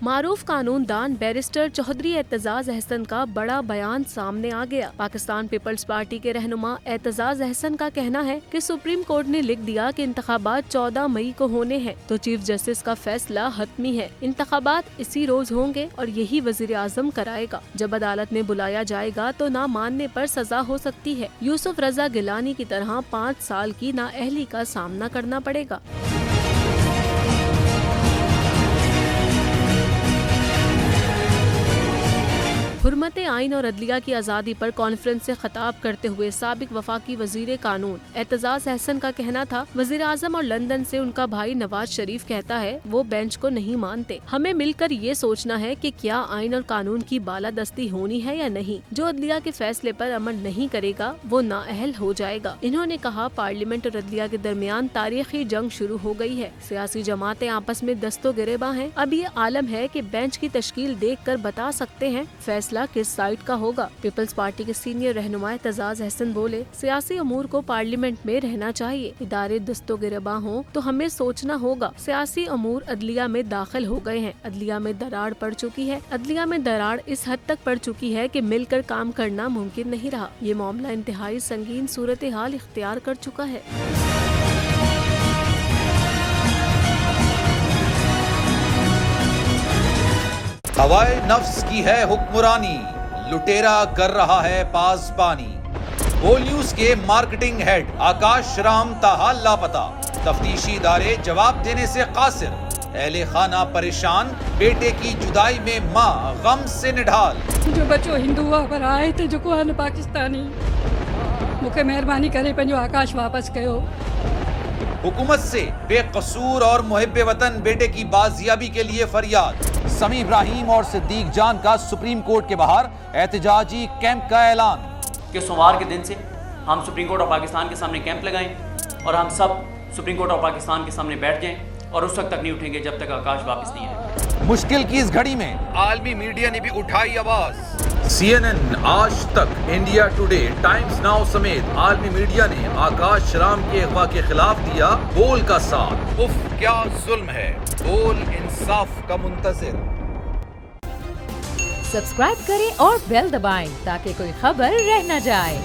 معروف قانون دان بیرسٹر چودھری اعتزاز احسن کا بڑا بیان سامنے آ گیا۔ پاکستان پیپلز پارٹی کے رہنما اعتزاز احسن کا کہنا ہے کہ سپریم کورٹ نے لکھ دیا کہ انتخابات 14 مئی کو ہونے ہیں تو چیف جسٹس کا فیصلہ حتمی ہے۔ انتخابات اسی روز ہوں گے اور یہی وزیر اعظم کرائے گا۔ جب عدالت میں بلایا جائے گا تو نہ ماننے پر سزا ہو سکتی ہے۔ یوسف رضا گیلانی کی طرح 5 سال کی نااہلی کا سامنا کرنا پڑے گا۔ حرمت آئین اور عدلیہ کی آزادی پر کانفرنس سے خطاب کرتے ہوئے سابق وفاقی وزیر قانون اعتزاز احسن کا کہنا تھا، وزیر اعظم اور لندن سے ان کا بھائی نواز شریف کہتا ہے وہ بینچ کو نہیں مانتے۔ ہمیں مل کر یہ سوچنا ہے کہ کیا آئین اور قانون کی بالادستی ہونی ہے یا نہیں۔ جو عدلیہ کے فیصلے پر عمل نہیں کرے گا وہ نااہل ہو جائے گا۔ انہوں نے کہا پارلیمنٹ اور عدلیہ کے درمیان تاریخی جنگ شروع ہو گئی ہے۔ سیاسی جماعتیں آپس میں دست و گریباں ہیں۔ اب یہ عالم ہے کہ بینچ کی تشکیل دیکھ کر بتا سکتے ہیں فیصلہ کس سائٹ کا ہوگا۔ پیپلز پارٹی کے سینئر رہنما اعتزاز احسن بولے، سیاسی امور کو پارلیمنٹ میں رہنا چاہیے۔ ادارے دست و گریباں ہوں تو ہمیں سوچنا ہوگا۔ سیاسی امور عدلیہ میں داخل ہو گئے ہیں۔ عدلیہ میں دراڑ پڑ چکی ہے۔ عدلیہ میں دراڑ اس حد تک پڑ چکی ہے کہ مل کر کام کرنا ممکن نہیں رہا۔ یہ معاملہ انتہائی سنگین صورتحال اختیار کر چکا ہے۔ ہوائے نفس کی ہے حکمرانی، لٹیرا کر رہا ہے پاسبانی۔ بول نیوز کے مارکیٹنگ ہیڈ آکاش رام تاحال لاپتہ، تفتیشی ادارے جواب دینے سے قاصر۔ اہل خانہ پریشان، بیٹے کی جدائی میں ماں غم سے نڈھال۔ جو بچو ہندو پر آئے تھے جو کو پاکستانی، مجھے مہربانی کرے پنجو آکاش واپس کیو۔ حکومت سے بے قصور اور محب وطن بیٹے کی بازیابی کے لیے فریاد۔ سمیع ابراہیم اور صدیق جان کا سپریم کورٹ کے باہر احتجاجی کیمپ کا اعلان۔ کہ سوموار کے دن سے ہم سپریم کورٹ آف پاکستان کے سامنے کیمپ لگائیں اور ہم سب سپریم کورٹ آف پاکستان کے سامنے بیٹھ جائیں اور اس وقت تک نہیں اٹھیں گے جب تک آکاش واپس نہیں آئے۔ مشکل کی اس گھڑی میں عالمی میڈیا نے بھی اٹھائی آواز۔ CNN، آج تک، انڈیا ٹوڈے، ٹائمز ناؤ سمیت عالمی میڈیا نے آکاش رام کے اغوا کے خلاف دیا بول کا ساتھ۔ اف کیا ظلم ہے، بول انصاف کا منتظر۔ سبسکرائب کریں اور بیل دبائیں تاکہ کوئی خبر رہ نہ جائے۔